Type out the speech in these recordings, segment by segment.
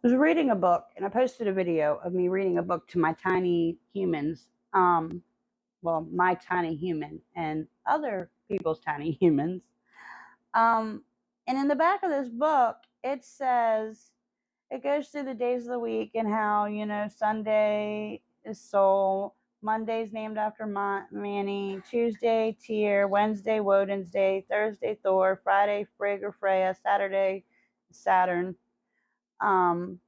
was reading a book, and I posted a video of me reading a book to my tiny humans. Well, my tiny human and other people's tiny humans. Um, and in the back of this book, it says it goes through the days of the week and how, Sunday is Soul, Monday's named after Manny, Tuesday Tyr, Wednesday Woden's Day, Thursday Thor, Friday Frigg or Freya, Saturday Saturn. Then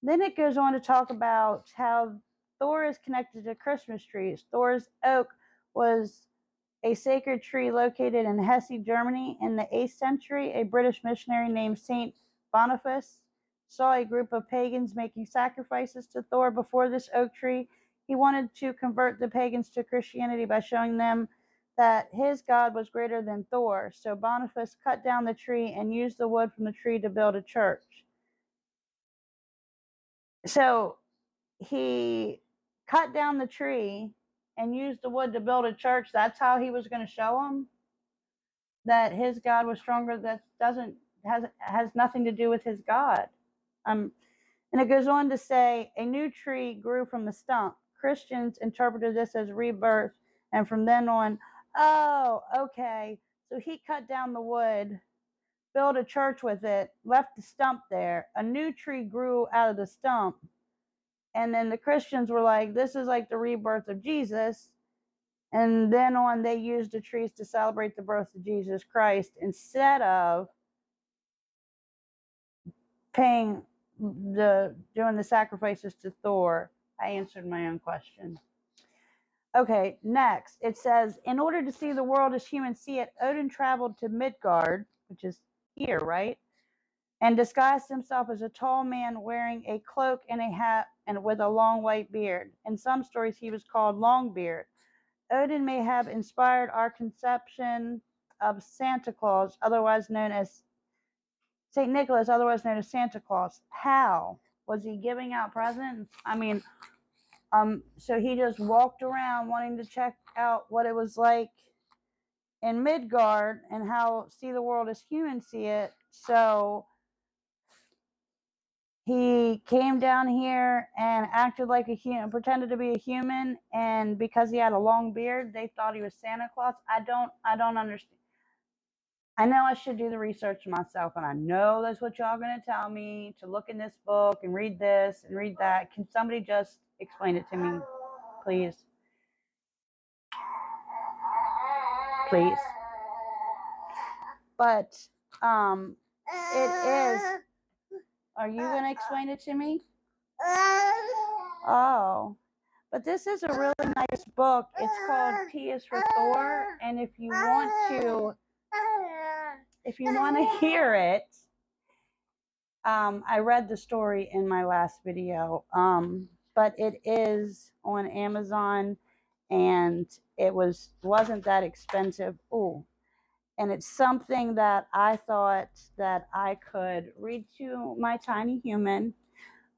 it goes on to talk about how Thor is connected to Christmas trees. Thor's oak was a sacred tree located in Hesse, Germany. In the 8th century, a British missionary named Saint Boniface saw a group of pagans making sacrifices to Thor before this oak tree. He wanted to convert the pagans to Christianity by showing them that his God was greater than Thor. So Boniface cut down the tree and used the wood from the tree to build a church. So he cut down the tree and used the wood to build a church. That's how he was going to show them that his God was stronger. That has nothing to do with his God. And it goes on to say a new tree grew from the stump. Christians interpreted this as rebirth, and from then on, oh, okay. So he cut down the wood, built a church with it, left the stump there. A new tree grew out of the stump. And then the Christians were like, this is like the rebirth of Jesus. And then on, they used the trees to celebrate the birth of Jesus Christ instead of doing the sacrifices to Thor. I answered my own question. Okay, next. It says, in order to see the world as humans see it, Odin traveled to Midgard, which is here, right? And disguised himself as a tall man wearing a cloak and a hat and with a long white beard. In some stories, he was called Longbeard. Odin may have inspired our conception of Santa Claus, otherwise known as St. Nicholas, otherwise known as Santa Claus. How? Was he giving out presents? So he just walked around wanting to check out what it was like in Midgard and how see the world as humans see it. So he came down here and acted like a human, pretended to be a human, and because he had a long beard, they thought he was Santa Claus. I don't understand. I know I should do the research myself, and I know that's what y'all going to tell me, to look in this book and read this and read that. Can somebody just explain it to me, please? Please. But it is. Are you going to explain it to me? Oh. But this is a really nice book. It's called T is for Thor, and if you want to hear it, I read the story in my last video, but it is on Amazon, and it wasn't that expensive. Ooh, and it's something that I thought that I could read to my tiny human,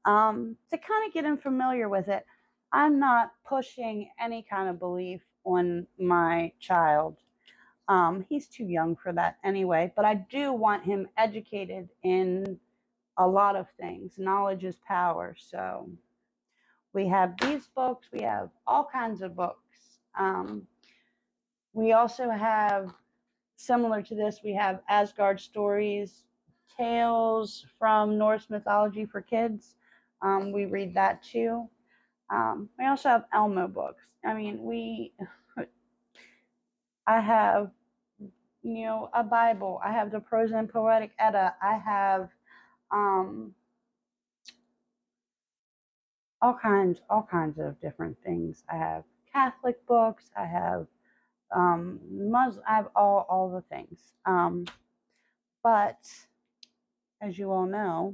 to kind of get him familiar with it. I'm not pushing any kind of belief on my child. He's too young for that anyway, but I do want him educated in a lot of things. Knowledge is power. So we have these books. We have all kinds of books. We also have, similar to this, we have Asgard stories, tales from Norse mythology for kids. We read that too. We also have Elmo books. I have, a Bible. I have the Prose and Poetic Edda. I have all kinds of different things. I have Catholic books. I have Muslim. I have all the things. But as you all know,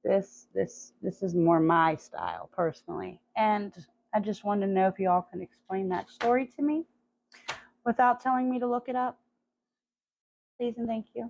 this is more my style personally, and I just wanted to know if y'all can explain that story to me without telling me to look it up. Please and thank you.